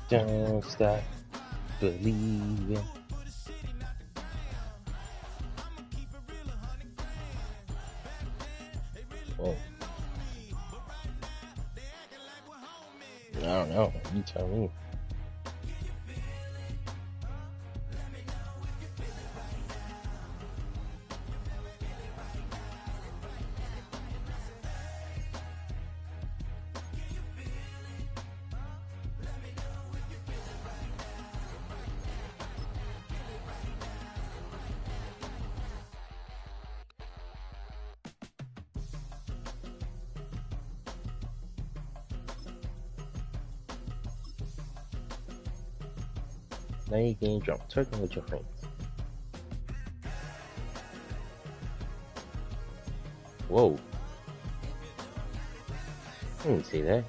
Don't stop believing. Oh. I don't know. You tell me. Now you're getting drunk, talking with your friends. Whoa. I didn't see that.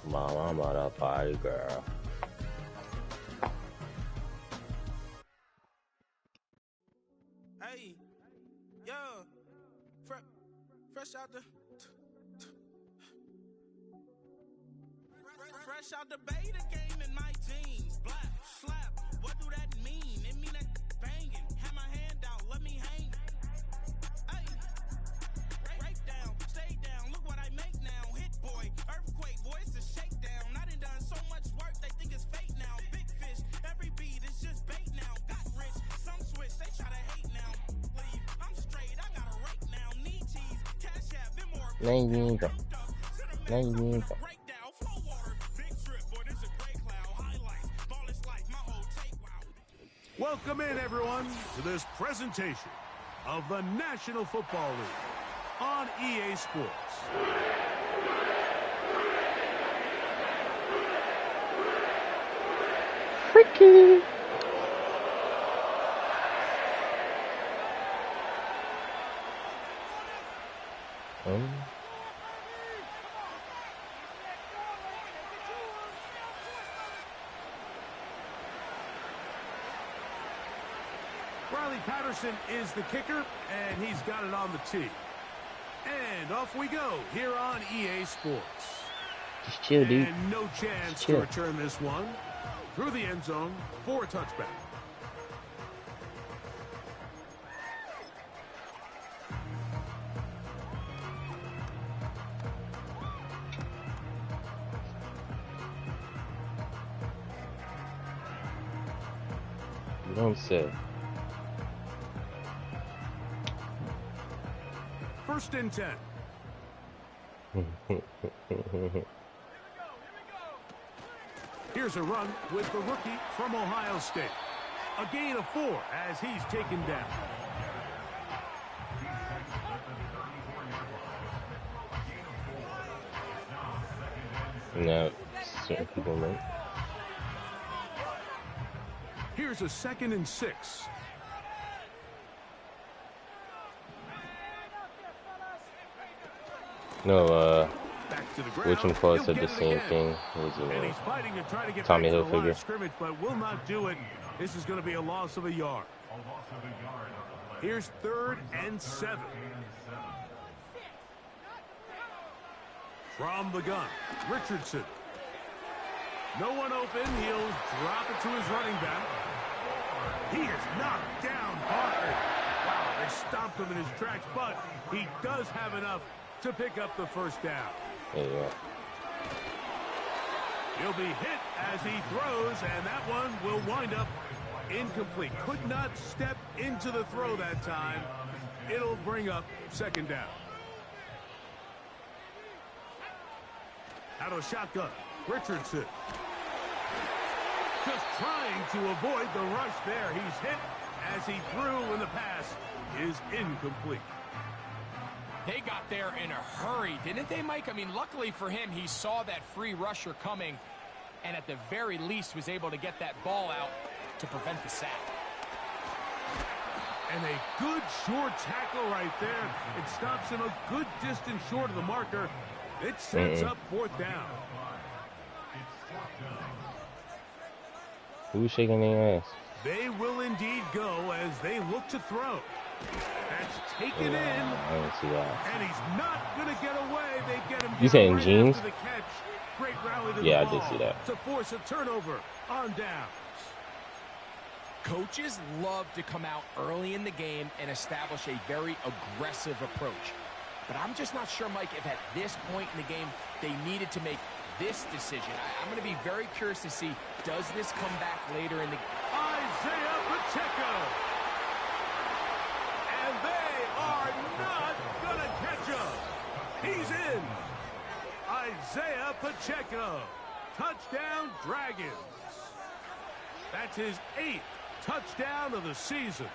Mom, I'm at a party, girl. Hey, yo, fresh out the beta game in my jeans. Black slap, what do that mean? It mean that banging. Have my hand out, let me hang. Hey, break down, stay down. Look what I make now. Hit boy, earthquake, voice is shakedown. I done so much work, they think it's fake now. Big fish, every beat is just bait now. Got rich, some switch, they try to hate now. Leave, I'm straight, I got a rake now. Need cheese, cash app, been more. Welcome in, everyone, to this presentation of the National Football League on EA Sports. Freaky. Riley Patterson is the kicker, and he's got it on the tee. And off we go here on EA Sports. Just chill, dude. And no chance to return this one through the end zone for a touchback. You don't say. First and 10. Here's a run with the rookie from Ohio State. A gain of 4 as he's taken down. No, certain people might. Here's a 2nd and 6. No, whatchamacallit said the same thing. It was Tommy Hilfiger. Scrimmage, but will not do it. This is going to be a loss of a yard. Here's 3rd and 7. From the gun, Richardson. No one open. He'll drop it to his running back. He is knocked down hard. Wow, they stopped him in his tracks, but he does have enough to pick up the first down. Yeah. He'll be hit as he throws, and that one will wind up incomplete. Could not step into the throw that time. It'll bring up 2nd down. Out of shotgun, Richardson. Just trying to avoid the rush there. He's hit as he threw, and the pass is incomplete. They got there in a hurry, didn't they, Mike? I mean, luckily for him, he saw that free rusher coming, and at the very least was able to get that ball out to prevent the sack. And a good short tackle right there. It stops him a good distance short of the marker. It sets up 4th down. Who's shaking their ass? They will indeed go as they look to throw. That's taken in. I didn't see that. And he's not going to get away. They get him You down saying right jeans? after the catch. Great rally to Yeah, the I did ball see that. to force a turnover on downs. Coaches love to come out early in the game and establish a very aggressive approach. But I'm just not sure, Mike, if at this point in the game they needed to make this decision. I'm going to be very curious to see, does this come back later in the game? Isaiah Pacheco. And they are not going to catch him. He's in. Isaiah Pacheco. Touchdown, Dragons. That's his 8th touchdown of the season.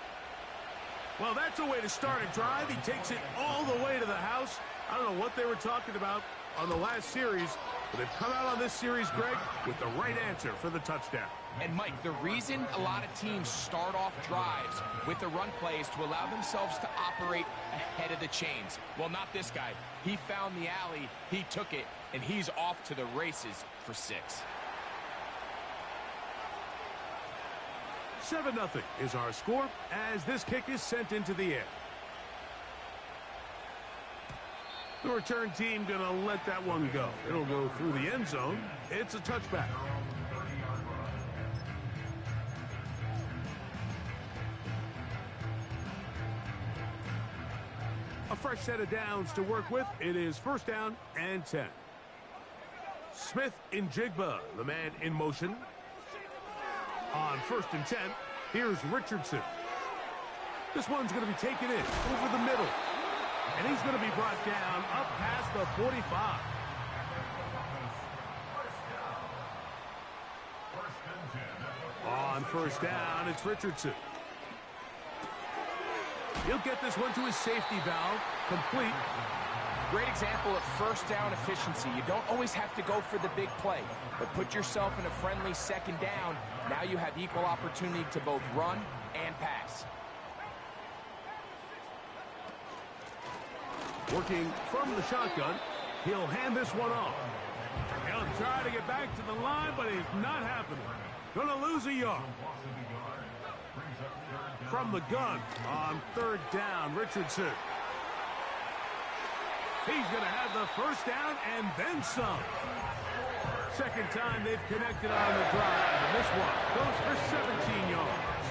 Well, that's a way to start a drive. He takes it all the way to the house. I don't know what they were talking about on the last series, but they've come out on this series, Greg, with the right answer for the touchdown. And, Mike, the reason a lot of teams start off drives with the run play is to allow themselves to operate ahead of the chains. Well, not this guy. He found the alley, he took it, and he's off to the races for 6. 7-0 is our score as this kick is sent into the air. The return team going to let that one go. It'll go through the end zone. It's a touchback. A fresh set of downs to work with. It is 1st down and 10. Smith in Jigba, the man in motion. On 1st and 10, here's Richardson. This one's going to be taken in over the middle. And he's going to be brought down up past the 45. On 1st down, it's Richardson. He'll get this one to his safety valve, complete. Great example of 1st down efficiency. You don't always have to go for the big play, but put yourself in a friendly 2nd down. Now you have equal opportunity to both run and pass. Working from the shotgun, he'll hand this one off. He'll try to get back to the line, but it's not happening. Gonna lose a yard. From the gun on 3rd down, Richardson. He's going to have the 1st down and then some. 2nd time they've connected on the drive, and this one goes for 17 yards.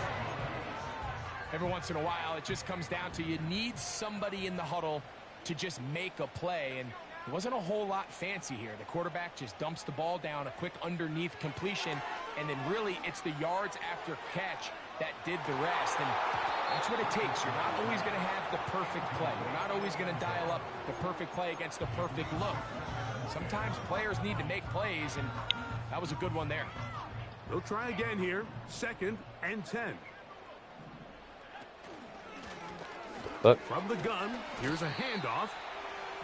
Every once in a while, it just comes down to you need somebody in the huddle to just make a play, and it wasn't a whole lot fancy here. The quarterback just dumps the ball down, a quick underneath completion, and then really it's the yards after catch that did the rest, and that's what it takes. You're not always going to have the perfect play. You're not always going to dial up the perfect play against the perfect look. Sometimes players need to make plays, and that was a good one there. They'll try again here. 2nd and 10. Look. From the gun, here's a handoff.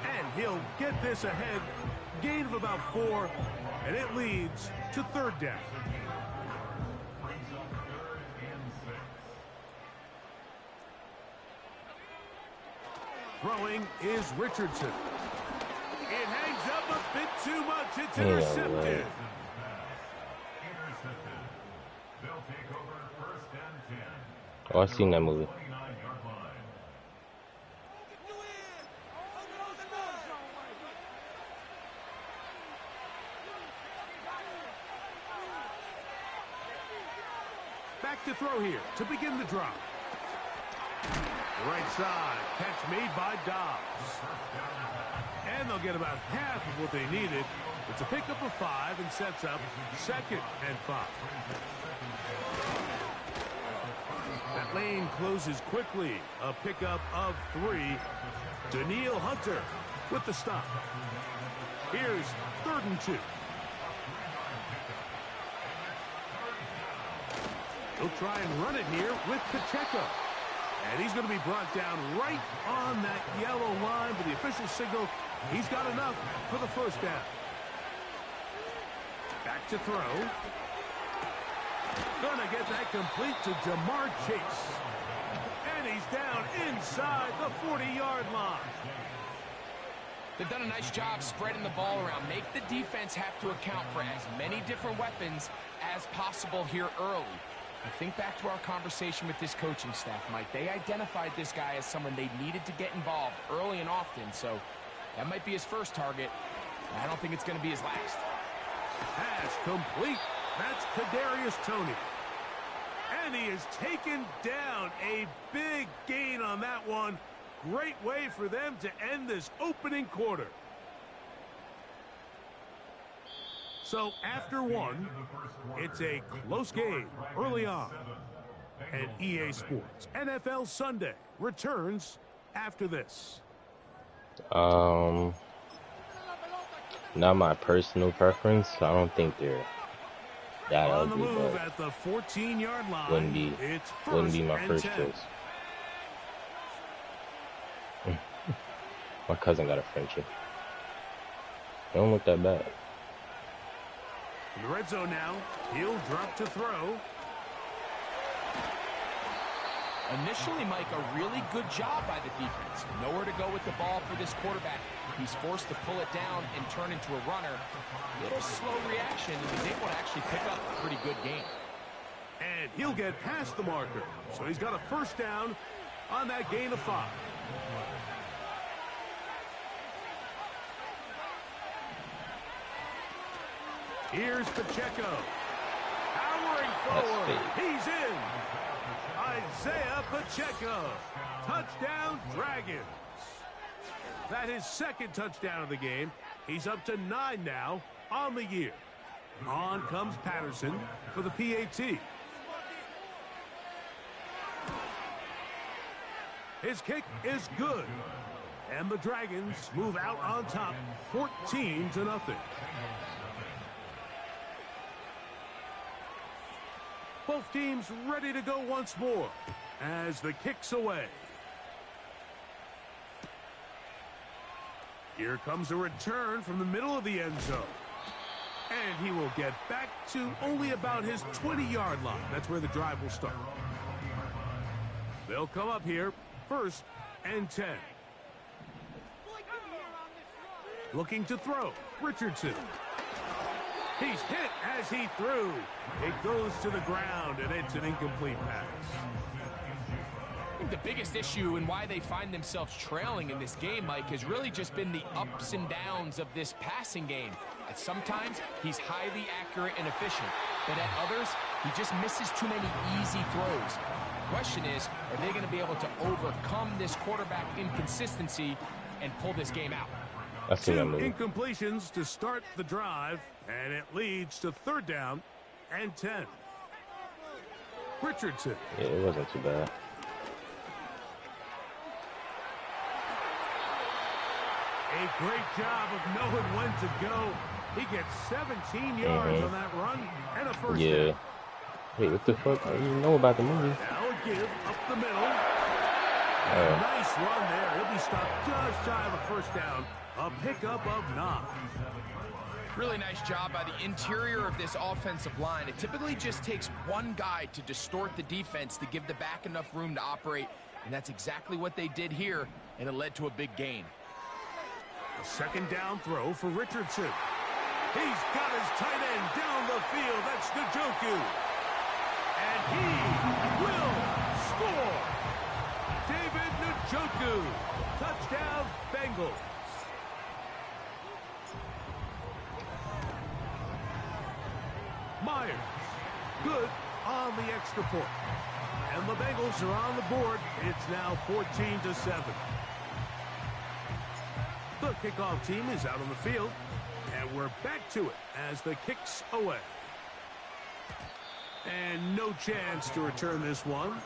And he'll get this ahead. Gain of about 4, and it leads to 3rd down. Throwing is Richardson. It hangs up a bit too much. It's intercepted. Oh, I've seen that movie. Back to throw here to begin the drive. Right side, catch made by Dobbs. And they'll get about half of what they needed. It's a pickup of 5 and sets up 2nd and 5. That lane closes quickly. A pickup of 3. Danielle Hunter with the stop. Here's 3rd and 2. He'll try and run it here with Pacheco. And he's going to be brought down right on that yellow line for the official signal. He's got enough for the 1st down. Back to throw. Gonna get that complete to Jamar Chase. And he's down inside the 40-yard line. They've done a nice job spreading the ball around. Make the defense have to account for as many different weapons as possible here early. I think back to our conversation with this coaching staff, Mike. They identified this guy as someone they needed to get involved early and often, so that might be his first target. I don't think it's going to be his last. Pass complete. That's Kadarius Toney. And he has taken down a big gain on that one. Great way for them to end this opening quarter. So after one, it's a close game early on. And EA Sports NFL Sunday returns after this. Not my personal preference. I don't think they're that On the ugly, move but at the 14-yard line. wouldn't be my first choice. My cousin got a Frenchie. They don't look that bad. In the red zone now, he'll drop to throw. Initially, Mike, a really good job by the defense. Nowhere to go with the ball for this quarterback. He's forced to pull it down and turn into a runner. Little slow reaction, and he's able to actually pick up a pretty good game. And he'll get past the marker. So he's got a first down on that gain of 5. Here's Pacheco. Powering forward. He's in. Isaiah Pacheco. Touchdown, Dragons. That is second touchdown of the game. He's up to 9 now on the year. On comes Patterson for the PAT. His kick is good. And the Dragons move out on top, 14-0. Both teams ready to go once more as the kick's away. Here comes a return from the middle of the end zone. And he will get back to only about his 20-yard line. That's where the drive will start. They'll come up here, 1st and 10. Looking to throw, Richardson. He's hit as he threw. It goes to the ground, and it's an incomplete pass. I think the biggest issue and why they find themselves trailing in this game, Mike, has really just been the ups and downs of this passing game. At sometimes, he's highly accurate and efficient, but at others, he just misses too many easy throws. The question is, are they going to be able to overcome this quarterback inconsistency and pull this game out? Two incompletions to start the drive, and it leads to 3rd down and 10. Richardson. Yeah, it wasn't too bad. A great job of knowing when to go. He gets 17 yards on that run and a first down. Hey, what the fuck? I didn't know about the movie. Now a give up the middle. Nice run there. He'll be stopped just shy of a first down. A pickup of 9. Really nice job by the interior of this offensive line. It typically just takes one guy to distort the defense to give the back enough room to operate, and that's exactly what they did here, and it led to a big gain. A 2nd down throw for Richardson. He's got his tight end down the field. That's Njoku. And he will score. David Njoku. Touchdown, Bengals. Myers, good on the extra point. And the Bengals are on the board. It's now 14-7. The kickoff team is out on the field, and we're back to it as the kick's away. And no chance to return this one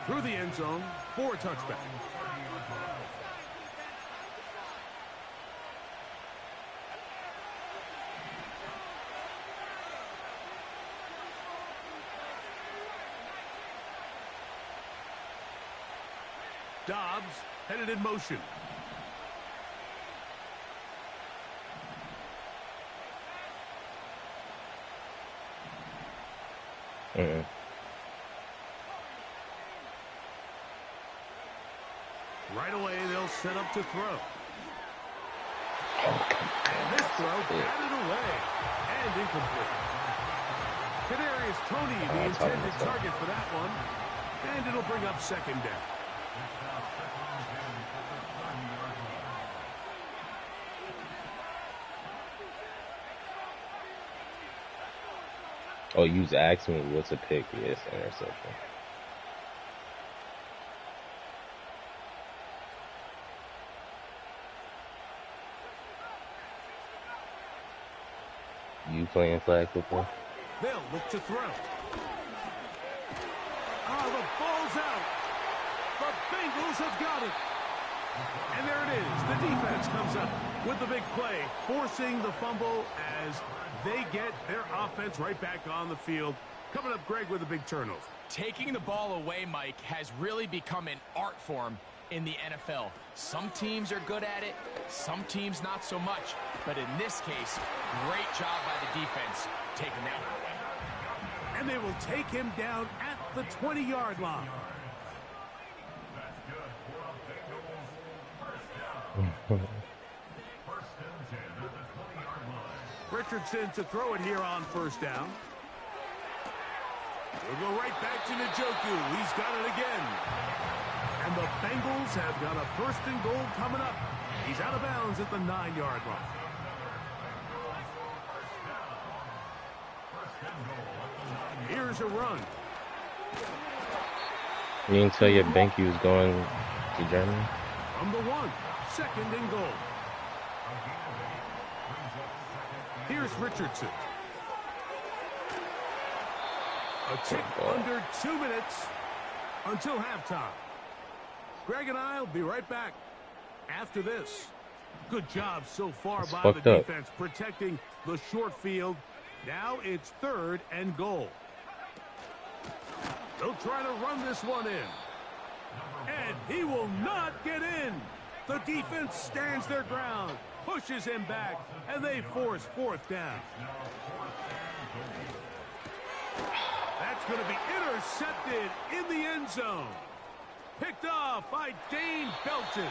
through the end zone for a touchback. Dobbs headed in motion. Right away, they'll set up to throw. And this throw batted away and incomplete. Kadarius Toney, the intended target for that one. And it'll bring up second down. Oh, you asked me what's a pick. Yes, interception. You playing flag football? They'll look to throw. Oh, the ball's out. The Bengals have got it. And there it is. The defense comes up with the big play, forcing the fumble as they get their offense right back on the field. Coming up, Greg, with a big turnover. Taking the ball away, Mike, has really become an art form in the NFL. Some teams are good at it, some teams not so much. But in this case, great job by the defense taking that one away. And they will take him down at the 20-yard line. Richardson to throw it here on first down. We'll go right back to Njoku. He's got it again. And the Bengals have got a first and goal coming up. He's out of bounds at the 9-yard line. Here's a run. You didn't tell your bank you was going to Germany? From the 1, second and goal. Here's Richardson. A tick under 2 minutes until halftime. Greg and I will be right back after this. Good job so far by the defense protecting the short field. Now it's 3rd and goal. They'll try to run this one in. And he will not get in. The defense stands their ground, pushes him back, and they force 4th down. That's going to be intercepted in the end zone. Picked off by Dane Belton.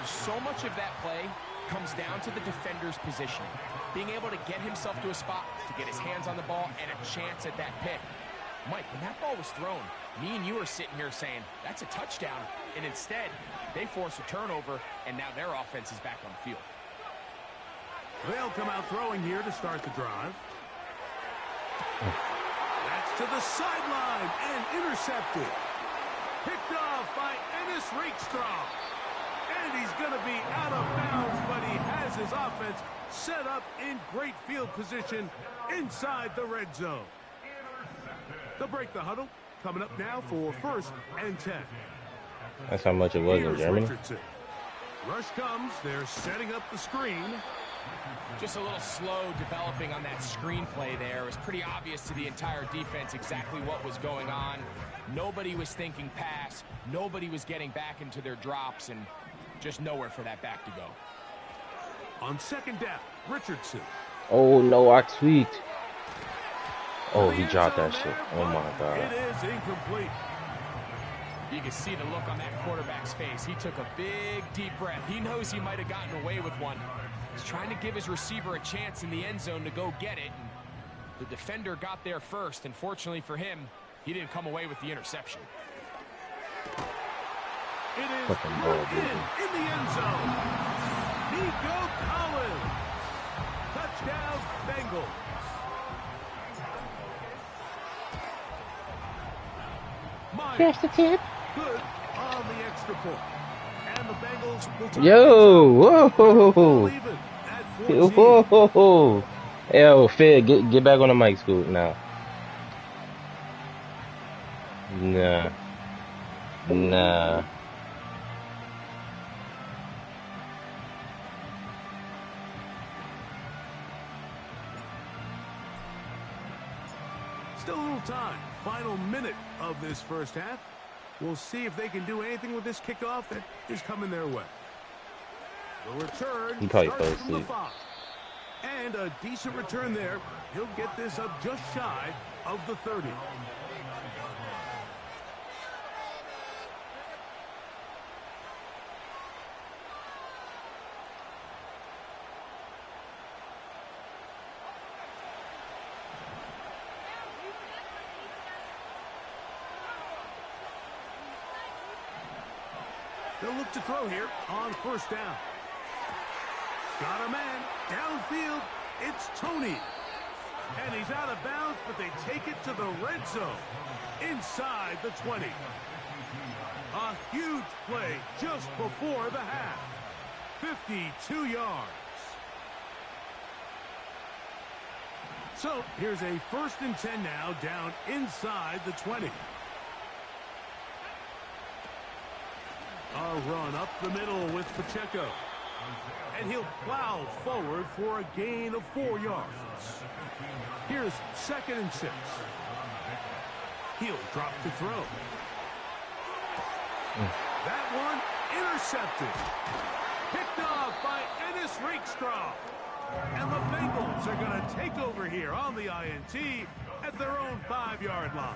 So much of that play comes down to the defender's positioning. Being able to get himself to a spot, to get his hands on the ball, and a chance at that pick. Mike, when that ball was thrown, me and you are sitting here saying, that's a touchdown. And instead, they force a turnover, and now their offense is back on the field. They'll come out throwing here to start the drive. That's to the sideline and intercepted. Picked off by Ennis Rakestraw. And he's going to be out of bounds, but he has his offense set up in great field position inside the red zone. They'll break the huddle. Coming up now for 1st and 10. That's how much it was in Germany. Richardson. Rush comes. They're setting up the screen. Just a little slow developing on that screenplay there. It was pretty obvious to the entire defense exactly what was going on. Nobody was thinking pass. Nobody was getting back into their drops, and just nowhere for that back to go. On 2nd down, Richardson. Oh, no, I tweaked. Oh, he dropped that shit. Oh, my God. It is incomplete. You can see the look on that quarterback's face. He took a big, deep breath. He knows he might have gotten away with one. He's trying to give his receiver a chance in the end zone to go get it. And the defender got there first, and fortunately for him, he didn't come away with the interception. It is put in the end zone. Nico Collins. Touchdown, Bengals. Here's the tip. Good on the extra point. And the Bengals will Yo, whoa. Whoa. Yo, Fid, get back on the mic, Scoot, now. Nah. Still a little time. Final minute of this first half. We'll see if they can do anything with this kickoff that is coming their way. The return He probably starts fell from the asleep. 5. And a decent return there. He'll get this up just shy of the 30. They'll look to throw here on first down. Got a man downfield. It's Tony. And he's out of bounds, but they take it to the red zone inside the 20. A huge play just before the half. 52 yards. So here's a 1st and 10 now, down inside the 20. A run up the middle with Pacheco. And he'll plow forward for a gain of 4 yards. Here's 2nd and 6. He'll drop to throw. That one intercepted. Picked off by Ennis Rakestraw. And the Bengals are going to take over here on the INT at their own 5-yard line.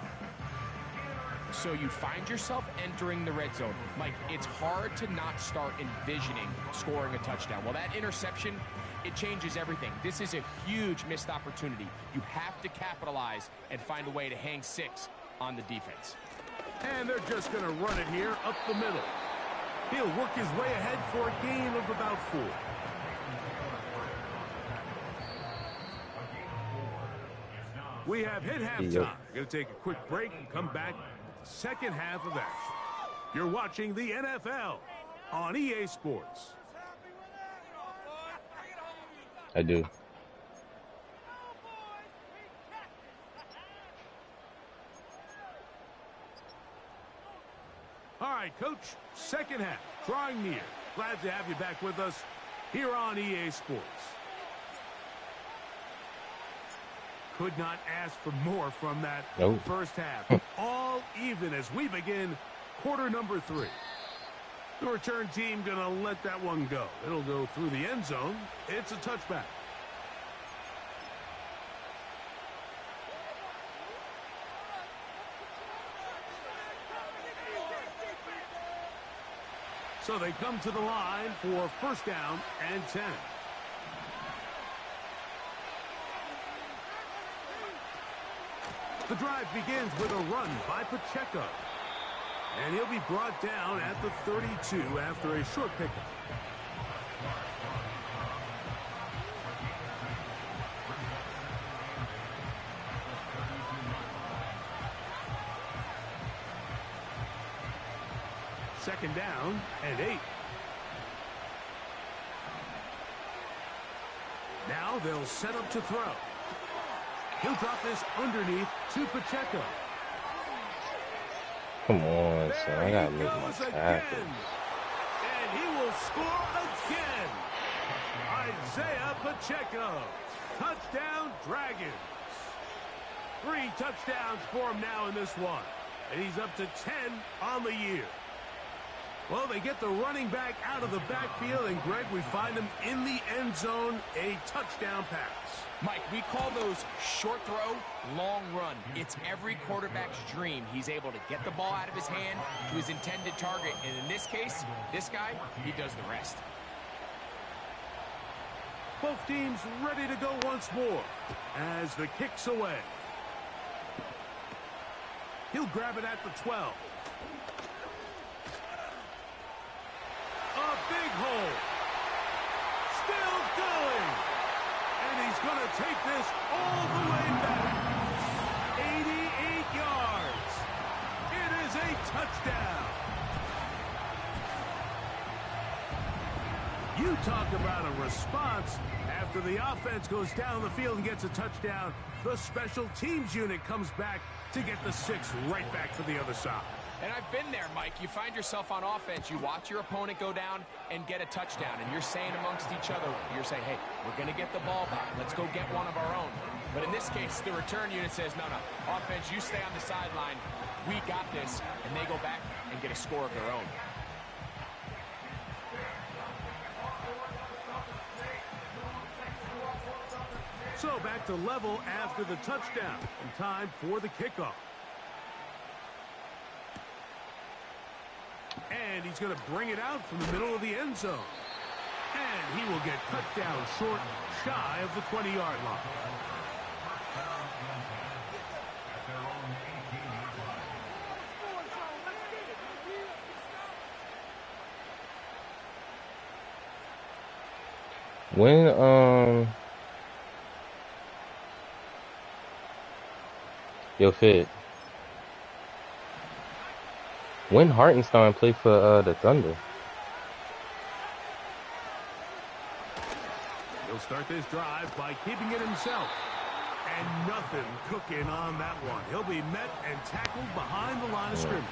So you find yourself entering the red zone. Mike, it's hard to not start envisioning scoring a touchdown. Well, that interception, it changes everything. This is a huge missed opportunity. You have to capitalize and find a way to hang 6 on the defense. And they're just going to run it here up the middle. He'll work his way ahead for a gain of about 4. We have hit halftime. Going to take a quick break and come back with the second half of action. You're watching the NFL on EA Sports. I do. All right, Coach, second half, drawing near. Glad to have you back with us here on EA Sports. Could not ask for more from that first half. All even as we begin quarter number 3. The return team going to let that one go. It'll go through the end zone. It's a touchback. So they come to the line for 1st down and 10. The drive begins with a run by Pacheco. And he'll be brought down at the 32 after a short pickup. Second down and 8. Now they'll set up to throw. He'll drop this underneath to Pacheco. Come on, son. I gotta make my tackle. And he will score again. Isaiah Pacheco. Touchdown, Dragons. 3 touchdowns for him now in this one. And he's up to 10 on the year. Well, they get the running back out of the backfield, and Greg, we find him in the end zone, a touchdown pass. Mike, we call those short throw, long run. It's every quarterback's dream. He's able to get the ball out of his hand to his intended target, and in this case, this guy, he does the rest. Both teams ready to go once more as the kick's away. He'll grab it at the 12. A big hole. Still going. And he's going to take this all the way back. 88 yards. It is a touchdown. You talk about a response. After the offense goes down the field and gets a touchdown, the special teams unit comes back to get the 6 right back for the other side. And I've been there, Mike. You find yourself on offense, you watch your opponent go down and get a touchdown, and you're saying amongst each other, you're saying, hey, we're going to get the ball back. Let's go get one of our own. But in this case, the return unit says, no, offense, you stay on the sideline. We got this. And they go back and get a score of their own. So back to level after the touchdown, and time for the kickoff. And he's going to bring it out from the middle of the end zone. And he will get cut down short, shy of the 20-yard line. When yo Fit, when Hartenstein played for the Thunder? He'll start this drive by keeping it himself. And nothing cooking on that one. He'll be met and tackled behind the line of scrimmage.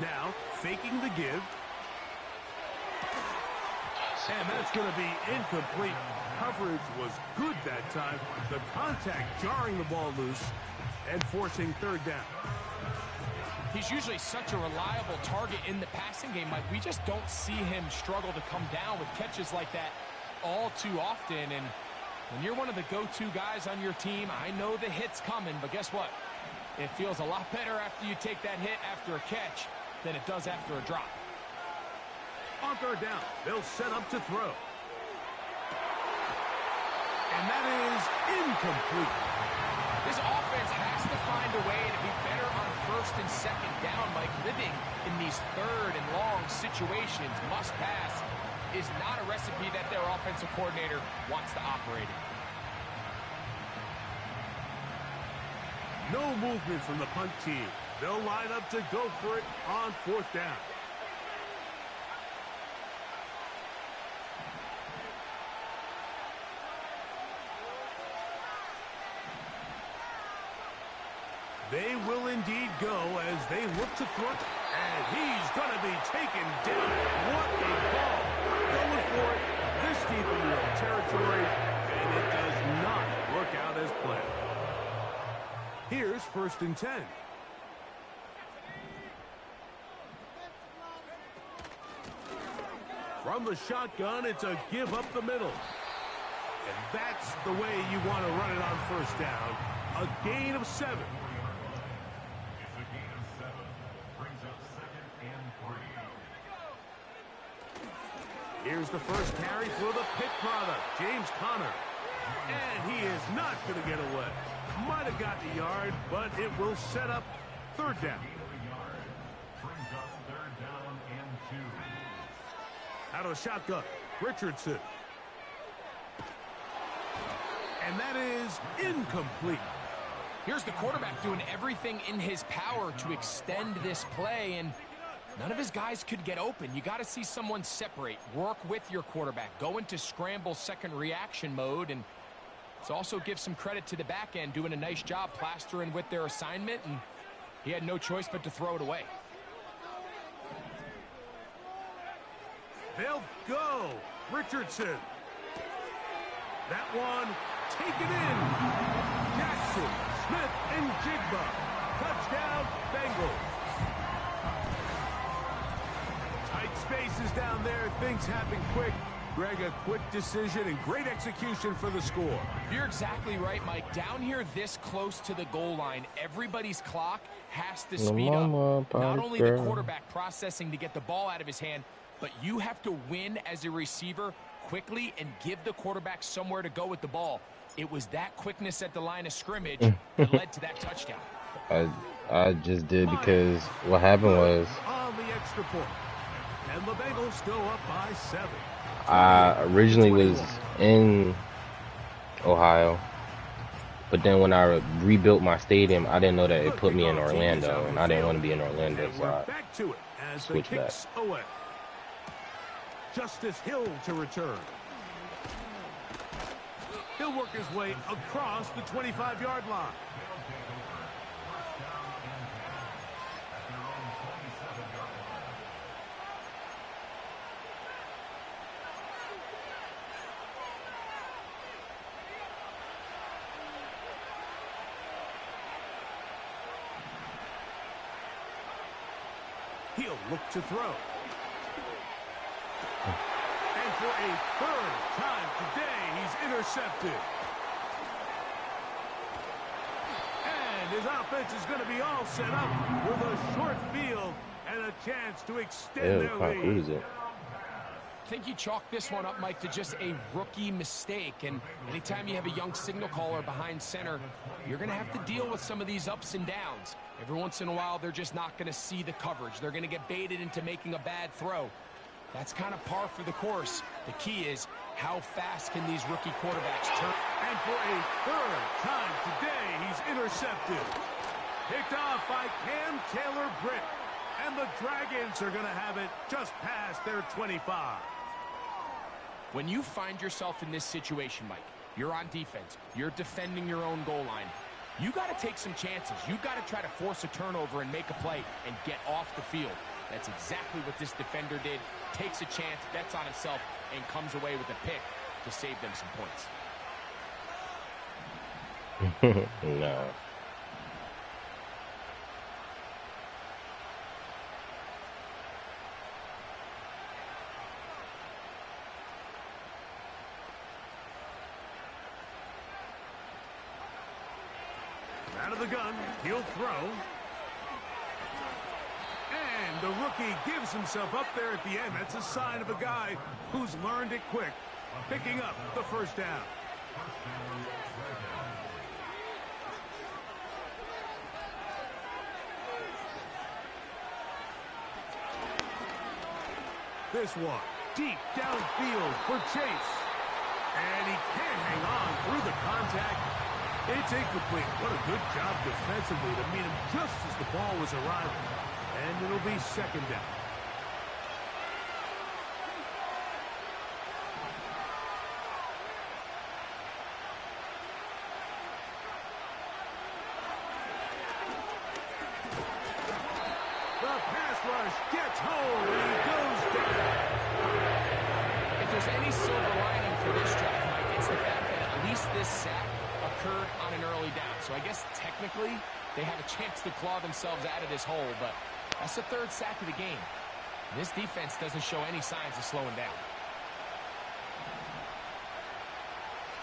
Now, faking the give. And that's going to be incomplete. Coverage was good that time. The contact jarring the ball loose and forcing third down. He's usually such a reliable target in the passing game, Mike. We just don't see him struggle to come down with catches like that all too often. And when you're one of the go-to guys on your team, I know the hit's coming, but guess what? It feels a lot better after you take that hit after a catch than it does after a drop. On third down, they'll set up to throw. And that is incomplete. This offense has to find a way to be better on first and second down, Mike. Living in these third and long situations, must pass, is not a recipe that their offensive coordinator wants to operate in. No movement from the punt team. They'll line up to go for it on fourth down. They will indeed go as they look to throw. And he's going to be taken down. What a ball. Going for it this deep into the territory. And it does not work out as planned. Here's first and 10. From the shotgun, it's a give up the middle. And that's the way you want to run it on first down. A gain of 7. Here's the first carry for the Pitt product, James Conner. And he is not going to get away. Might have got the yard, but it will set up third down. Out of shotgun, Richardson. And that is incomplete. Here's the quarterback doing everything in his power to extend this play, and none of his guys could get open. You got to see someone separate, work with your quarterback, go into scramble second reaction mode, and let's also give some credit to the back end doing a nice job plastering with their assignment, and he had no choice but to throw it away. They'll go. Richardson. That one taken in. Jackson, Smith, and Jigba. Touchdown, Bengals. Tight spaces down there. Things happen quick. Greg, a quick decision and great execution for the score. You're exactly right, Mike. Down here this close to the goal line, everybody's clock has to speed up. Not only the quarterback processing to get the ball out of his hand, but you have to win as a receiver quickly and give the quarterback somewhere to go with the ball. It was that quickness at the line of scrimmage that led to that touchdown. I just did because what happened was on the extra point, and the Bengals go up by 7. I originally was in Ohio, but then when I rebuilt my stadium, I didn't know that it put me in Orlando, and I didn't want to be in Orlando, so I switched back. Justice Hill to return. He'll work his way across the 25-yard line. He'll look to throw. And for a third time today, he's intercepted. And his offense is going to be all set up with a short field and a chance to extend their lead. think you chalk this one up, Mike, to just a rookie mistake. And anytime you have a young signal caller behind center, you're going to have to deal with some of these ups and downs. Every once in a while, they're just not going to see the coverage. They're going to get baited into making a bad throw. That's kind of par for the course. The key is, how fast can these rookie quarterbacks turn? And for a third time today, he's intercepted. Picked off by Cam Taylor-Britt. And the Dragons are going to have it just past their 25. When you find yourself in this situation, Mike, you're on defense, you're defending your own goal line, you got to take some chances. You got to try to force a turnover and make a play and get off the field. That's exactly what this defender did. Takes a chance, bets on himself, and comes away with a pick to save them some points. No. Out of the gun, he'll throw. And the rookie gives himself up there at the end. That's a sign of a guy who's learned it quick, picking up the first down. This one, deep downfield for Chase. And he can't hang on through the contact. It's incomplete. What a good job defensively to meet him just as the ball was arriving. And it'll be second down. The pass rush gets home and he goes down. If there's any silver lining for this drive, Mike, it's the fact that at least this sack occurred on an early down. So I guess technically they have a chance to claw themselves out of this hole, but that's the third sack of the game. This defense doesn't show any signs of slowing down.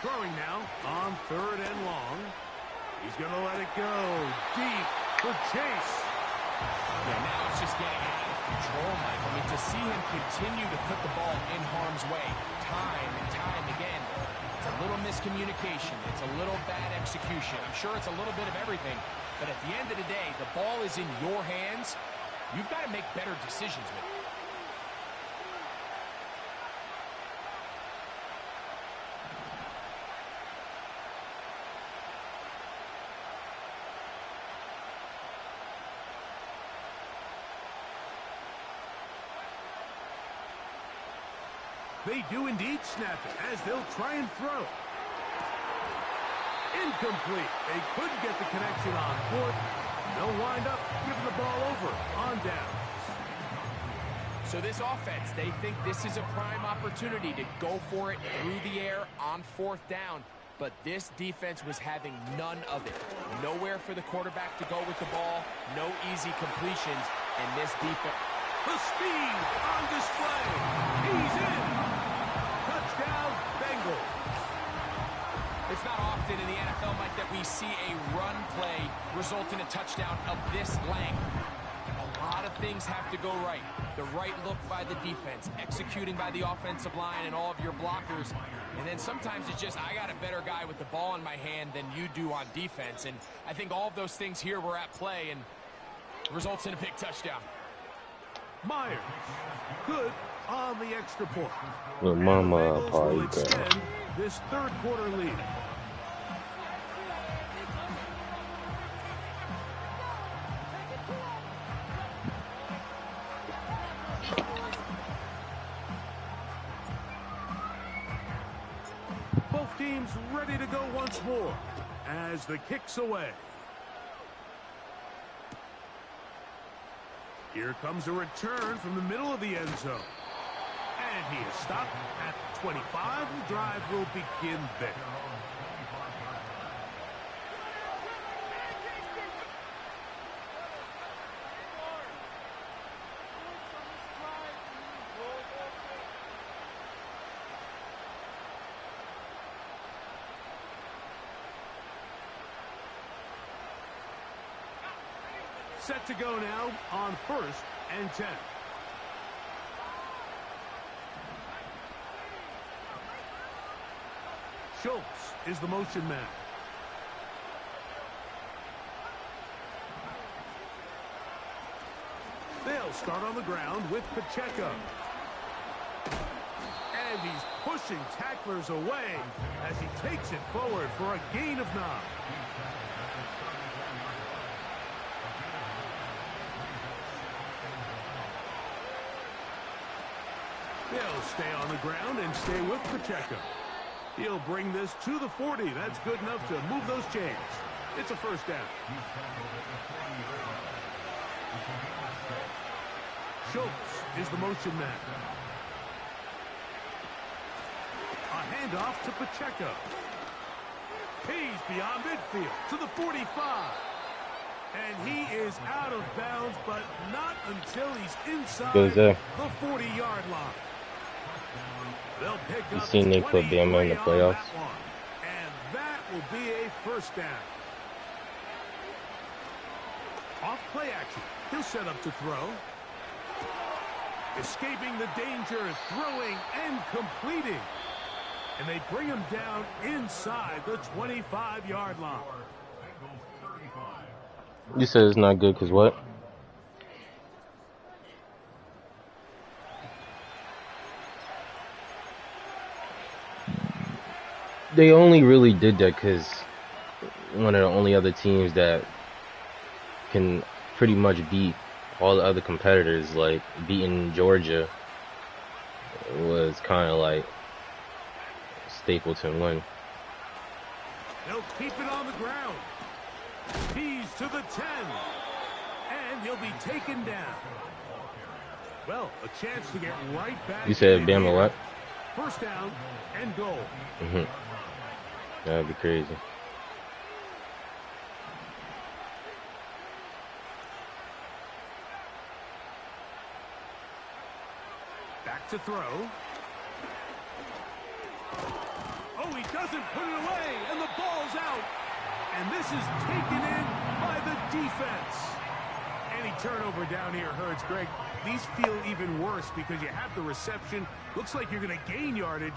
Throwing now on third and long. He's going to let it go deep for Chase. Yeah, now it's just getting out of control, Mike. I mean, to see him continue to put the ball in harm's way time and time again, it's a little miscommunication. It's a little bad execution. I'm sure it's a little bit of everything, but at the end of the day, the ball is in your hands. You've got to make better decisions with it. They do indeed snap it as they'll try and throw. Incomplete. They couldn't get the connection on fourth. They'll wind up giving the ball over on downs. So this offense, they think this is a prime opportunity to go for it through the air on fourth down. But this defense was having none of it. Nowhere for the quarterback to go with the ball. No easy completions. And this defense... The speed on display. He's in. Touchdown, Bengals. It's not often in the NFL, Mike, that we see a run play result in a touchdown of this length. A lot of things have to go right. The right look by the defense, executing by the offensive line and all of your blockers. And then sometimes it's just, I got a better guy with the ball in my hand than you do on defense. And I think all of those things here were at play and results in a big touchdown. Myers, good on the extra point. Well, And mama, the Bengals will party girl. extend this third quarter lead. Both teams ready to go once more as the kick's away. Here comes a return from the middle of the end zone. And he is stopped at 25. The drive will begin there. Set to go now on 1st and 10. Schultz is the motion man. They'll start on the ground with Pacheco. And he's pushing tacklers away as he takes it forward for a gain of 9. They'll stay on the ground and stay with Pacheco. He'll bring this to the 40. That's good enough to move those chains. It's a first down. Schultz is the motion man. A handoff to Pacheco. He's beyond midfield to the 45. And he is out of bounds, but not until he's inside the 40-yard line. They'll pick up You seen they put Bama in the playoffs? And that will be a first down. Off play action. He'll set up to throw. Escaping the danger, throwing and completing. And they bring him down inside the 25-yard line. You said it's not good because what? They only really did that because one of the only other teams that can pretty much beat all the other competitors, like beating Georgia, was kind of like Stapleton win. They'll keep it on the ground. He's to the 10. And he'll be taken down. Well, a chance to get right back. You said Bama what? First down and goal. That would be crazy. Back to throw. Oh, he doesn't put it away, and the ball's out. And this is taken in by the defense. Any turnover down here hurts, Greg. These feel even worse because you have the reception. Looks like you're going to gain yardage.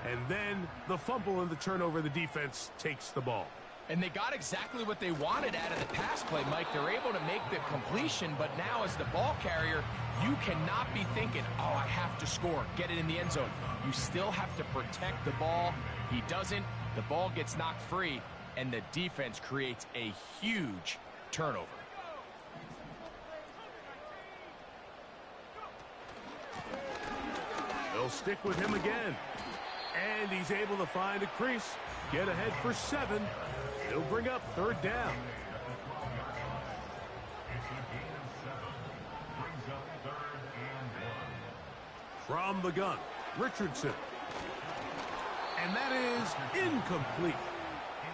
And then the fumble and the turnover, the defense takes the ball. And they got exactly what they wanted out of the pass play, Mike. They're able to make the completion, but now as the ball carrier, you cannot be thinking, oh, I have to score, get it in the end zone. You still have to protect the ball. He doesn't. The ball gets knocked free, and the defense creates a huge turnover. They'll stick with him again. And he's able to find a crease. Get ahead for 7. He'll bring up third down. From the gun, Richardson. And that is incomplete.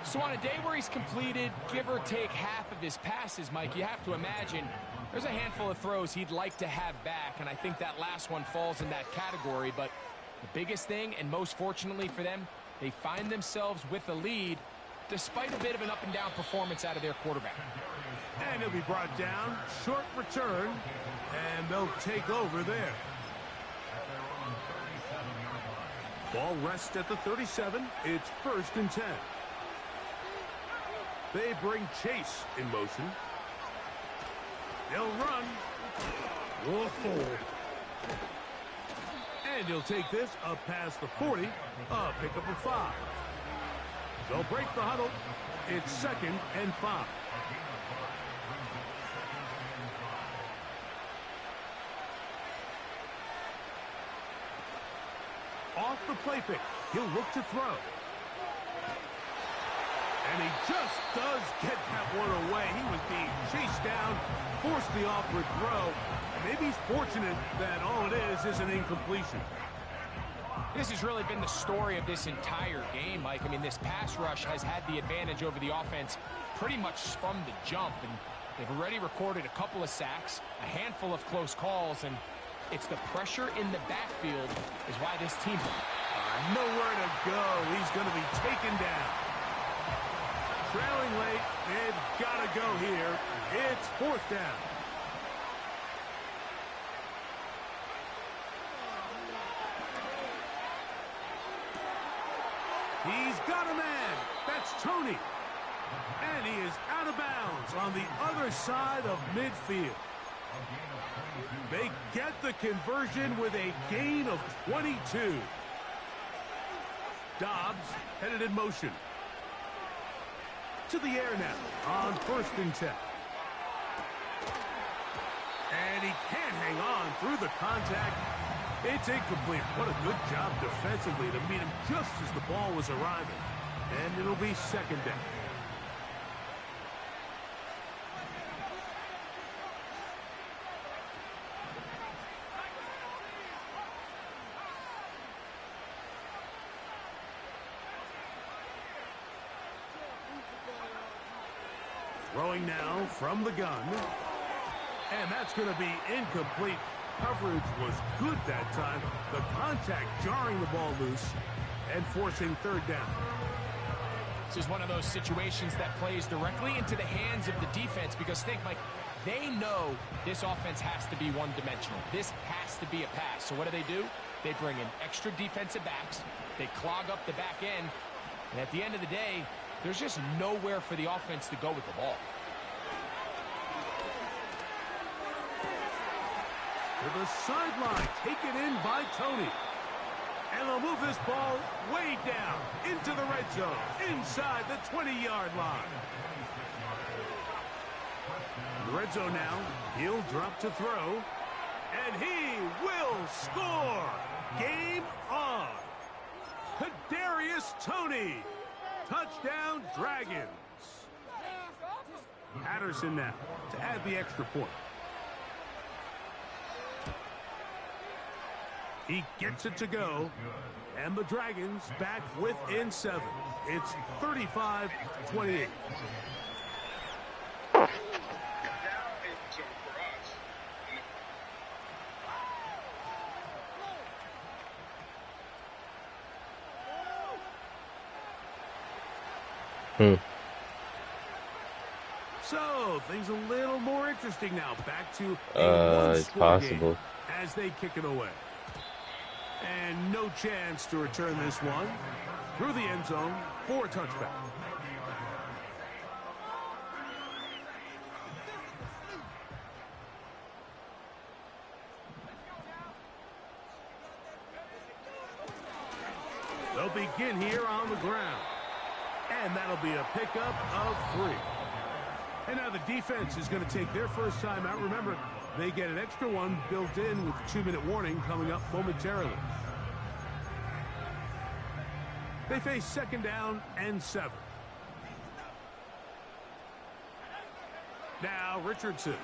So on a day where he's completed, give or take half of his passes, Mike, you have to imagine there's a handful of throws he'd like to have back, and I think that last one falls in that category. But the biggest thing, and most fortunately for them, they find themselves with a lead despite a bit of an up-and-down performance out of their quarterback. And he'll be brought down. Short return. And they'll take over there. Ball rests at the 37. It's 1st and 10. They bring Chase in motion. They'll run. Whoa. And he'll take this up past the 40. A pickup of 5. They'll break the huddle. It's 2nd and 5. Off the play fake. He'll look to throw. And he just does get that one away. He was being chased down, forced the awkward throw. Maybe he's fortunate that all it is an incompletion. This has really been the story of this entire game, Mike. I mean, this pass rush has had the advantage over the offense pretty much from the jump. And they've already recorded a couple of sacks, a handful of close calls, and it's the pressure in the backfield is why this team... Nowhere to go. He's going to be taken down. Trailing late. They've got to go here. It's 4th down. He's got a man. That's Tony. And he is out of bounds on the other side of midfield. They get the conversion with a gain of 22. Dobbs headed in motion. To the air now on 1st and 10. And he can't hang on through the contact. It's incomplete. What a good job defensively to meet him just as the ball was arriving. And it'll be 2nd down. Throwing now from the gun. And that's going to be incomplete. Coverage was good that time. The contact jarring the ball loose and forcing 3rd down. This is one of those situations that plays directly into the hands of the defense because think, Mike, they know this offense has to be one-dimensional. This has to be a pass. So what do? They bring in extra defensive backs. They clog up the back end. And at the end of the day, there's just nowhere for the offense to go with the ball. To the sideline, taken in by Tony. And they'll move this ball way down into the red zone, inside the 20-yard line. The red zone now, he'll drop to throw. And he will score! Game on! Kadarius Toney! Touchdown, Dragons! Patterson now to add the extra point. He gets it to go, and the Dragons back within 7. It's 35-28. So, things a little more interesting now. Back to a it's possible. As they kick it away. And no chance to return this one through the end zone for a touchback. They'll begin here on the ground. And that'll be a pickup of 3. And now the defense is going to take their first time out. Remember, they get an extra one built in with 2-minute warning coming up momentarily. They face 2nd down and 7. Now Richardson.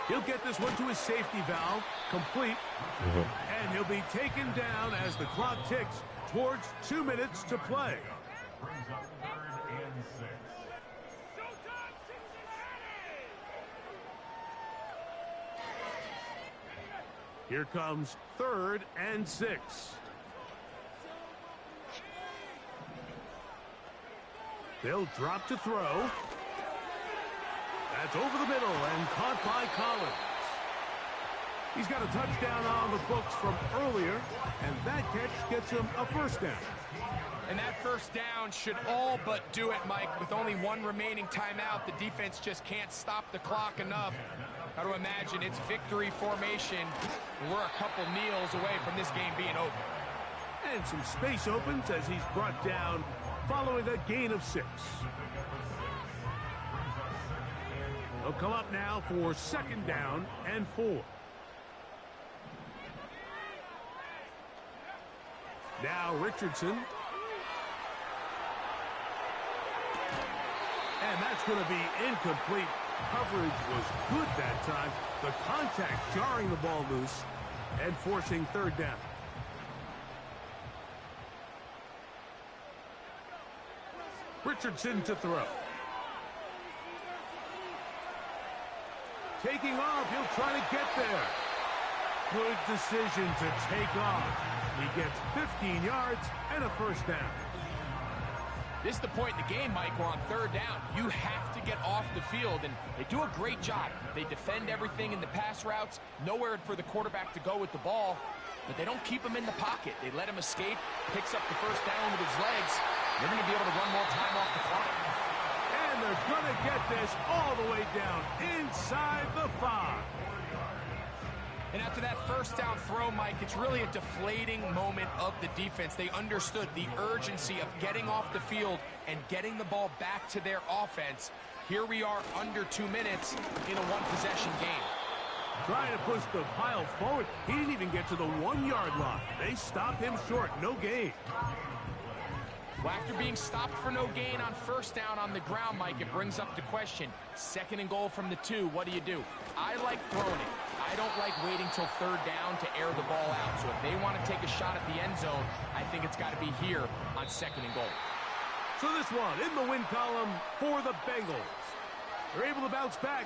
He'll get this one to his safety valve, complete. And he'll be taken down as the clock ticks towards 2 minutes to play. Brings up 3rd and 6. Here comes 3rd and 6. They'll drop to throw. That's over the middle and caught by Collins. He's got a touchdown on the books from earlier, and that catch gets him a 1st down. And that 1st down should all but do it, Mike. With only 1 remaining timeout, the defense just can't stop the clock enough. Got to imagine it's victory formation. We're a couple kneels away from this game being over. And some space opens as he's brought down following a gain of 6. They'll come up now for 2nd down and 4. Now Richardson. And that's going to be incomplete. Coverage was good that time. The contact jarring the ball loose and forcing 3rd down. Richardson to throw. Taking off, he'll try to get there. Good decision to take off. He gets 15 yards and a 1st down. This is the point in the game, Mike, we're on 3rd down. You have to get off the field, and they do a great job. They defend everything in the pass routes, nowhere for the quarterback to go with the ball. but they don't keep him in the pocket. They let him escape, picks up the first down with his legs. They're going to be able to run more time off the clock. And they're going to get this all the way down inside the 5. And after that first down throw, Mike, it's really a deflating moment of the defense. They understood the urgency of getting off the field and getting the ball back to their offense. Here we are under 2 minutes in a one-possession game. Trying to push the pile forward. He didn't even get to the 1-yard line. They stopped him short. No gain. Well, after being stopped for no gain on first down on the ground, Mike, it brings up the question. 2nd and goal from the 2. What do? I like throwing it. I don't like waiting till 3rd down to air the ball out. So if they want to take a shot at the end zone, I think it's got to be here on 2nd and goal. So this one in the win column for the Bengals. They're able to bounce back.